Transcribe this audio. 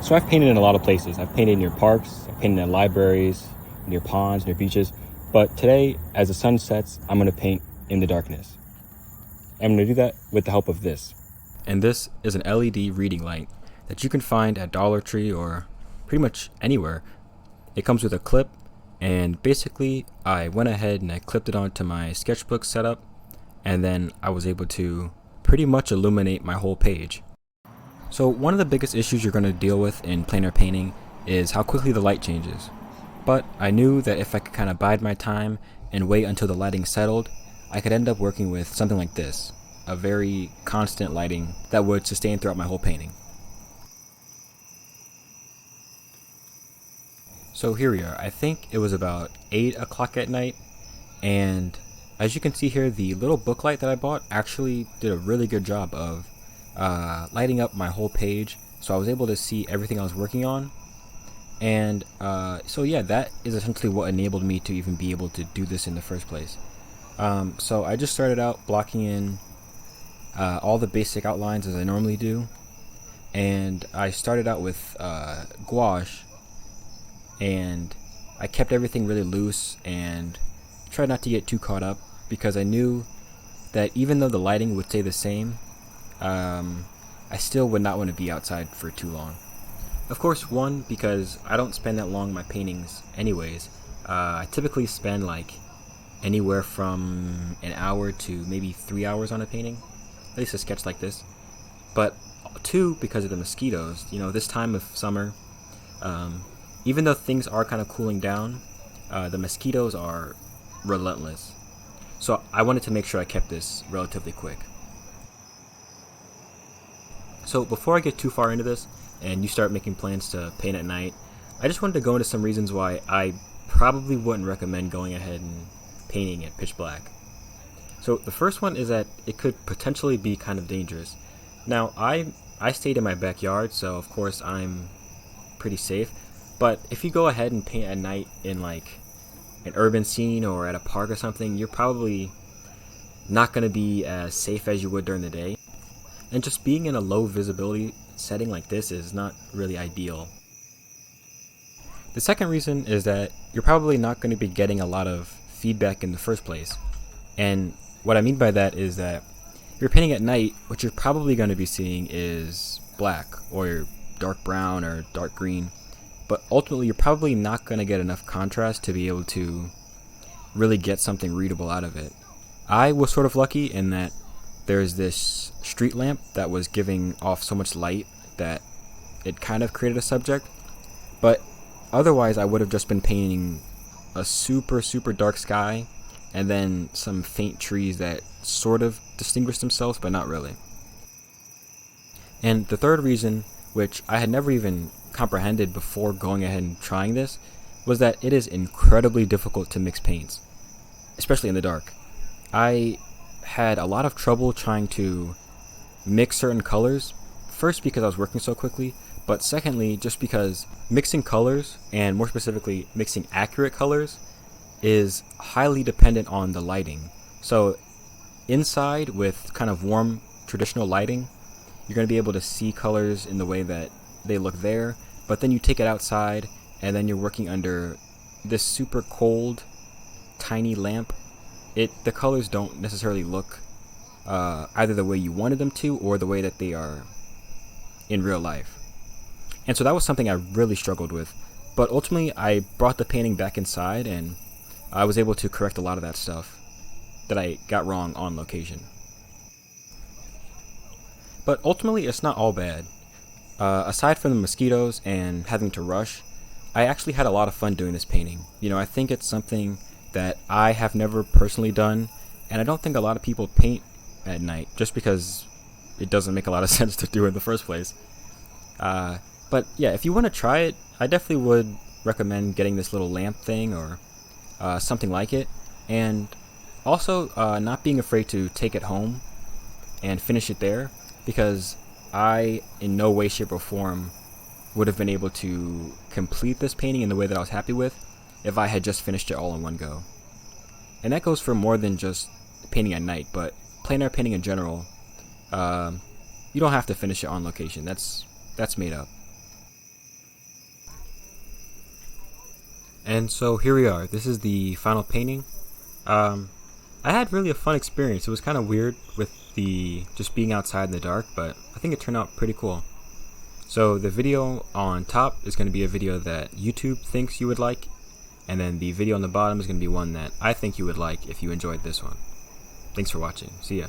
So I've painted in a lot of places. I've painted near parks, I've painted in libraries, near ponds, near beaches. But today, as the sun sets, I'm going to paint in the darkness. I'm going to do that with the help of this. And this is an LED reading light that you can find at Dollar Tree or pretty much anywhere. It comes with a clip, and basically I went ahead and I clipped it onto my sketchbook setup, and then I was able to pretty much illuminate my whole page. So one of the biggest issues you're going to deal with in plein air painting is how quickly the light changes. But I knew that if I could kind of bide my time and wait until the lighting settled, I could end up working with something like this, a very constant lighting that would sustain throughout my whole painting. So here we are. I think it was about 8 o'clock at night, and as you can see here, the little book light that I bought actually did a really good job of lighting up my whole page, so I was able to see everything I was working on. And so yeah, that is essentially what enabled me to even be able to do this in the first place. So I just started out blocking in all the basic outlines as I normally do, and I started out with gouache, and I kept everything really loose and tried not to get too caught up, because I knew that even though the lighting would stay the same, I still would not want to be outside for too long. Of course, one, because I don't spend that long in my paintings anyways. I typically spend like anywhere from an hour to maybe 3 hours on a painting, at least a sketch like this. But two, because of the mosquitoes. You know, this time of summer, even though things are kind of cooling down, the mosquitoes are relentless. So I wanted to make sure I kept this relatively quick. So before I get too far into this and you start making plans to paint at night, I just wanted to go into some reasons why I probably wouldn't recommend going ahead and painting at pitch black. So the first one is that it could potentially be kind of dangerous. Now I stayed in my backyard, so of course I'm pretty safe, but if you go ahead and paint at night in like an urban scene or at a park or something, you're probably not going to be as safe as you would during the day. And just being in a low visibility setting like this is not really ideal. The second reason is that you're probably not going to be getting a lot of feedback in the first place. And what I mean by that is that if you're painting at night, what you're probably going to be seeing is black or dark brown or dark green. But ultimately, you're probably not going to get enough contrast to be able to really get something readable out of it. I was sort of lucky in that there's this street lamp that was giving off so much light that it kind of created a subject. But otherwise, I would have just been painting a super dark sky and then some faint trees that sort of distinguish themselves, but not really. And the third reason, which I had never even comprehended before going ahead and trying this, was that it is incredibly difficult to mix paints, especially in the dark. I had a lot of trouble trying to mix certain colors, first because I was working so quickly, but secondly just because mixing colors, and more specifically mixing accurate colors, is highly dependent on the lighting. So inside with kind of warm traditional lighting, you're going to be able to see colors in the way that they look there, but then you take it outside and then you're working under this super cold tiny lamp. The colors don't necessarily look either the way you wanted them to or the way that they are in real life. And so that was something I really struggled with, but ultimately I brought the painting back inside and I was able to correct a lot of that stuff that I got wrong on location. But ultimately it's not all bad. Aside from the mosquitoes and having to rush, I actually had a lot of fun doing this painting. You know, I think it's something that I have never personally done, and I don't think a lot of people paint at night just because it doesn't make a lot of sense to do it in the first place. But yeah, if you want to try it, I definitely would recommend getting this little lamp thing or something like it, and also not being afraid to take it home and finish it there, because I in no way, shape, or form would have been able to complete this painting in the way that I was happy with if I had just finished it all in one go. And that goes for more than just painting at night, but plein air painting in general. You don't have to finish it on location. That's made up. And so here we are. This is the final painting. I had really a fun experience. It was kind of weird with the just being outside in the dark, but I think it turned out pretty cool. So the video on top is going to be a video that YouTube thinks you would like, and then the video on the bottom is going to be one that I think you would like if you enjoyed this one. Thanks for watching. See ya.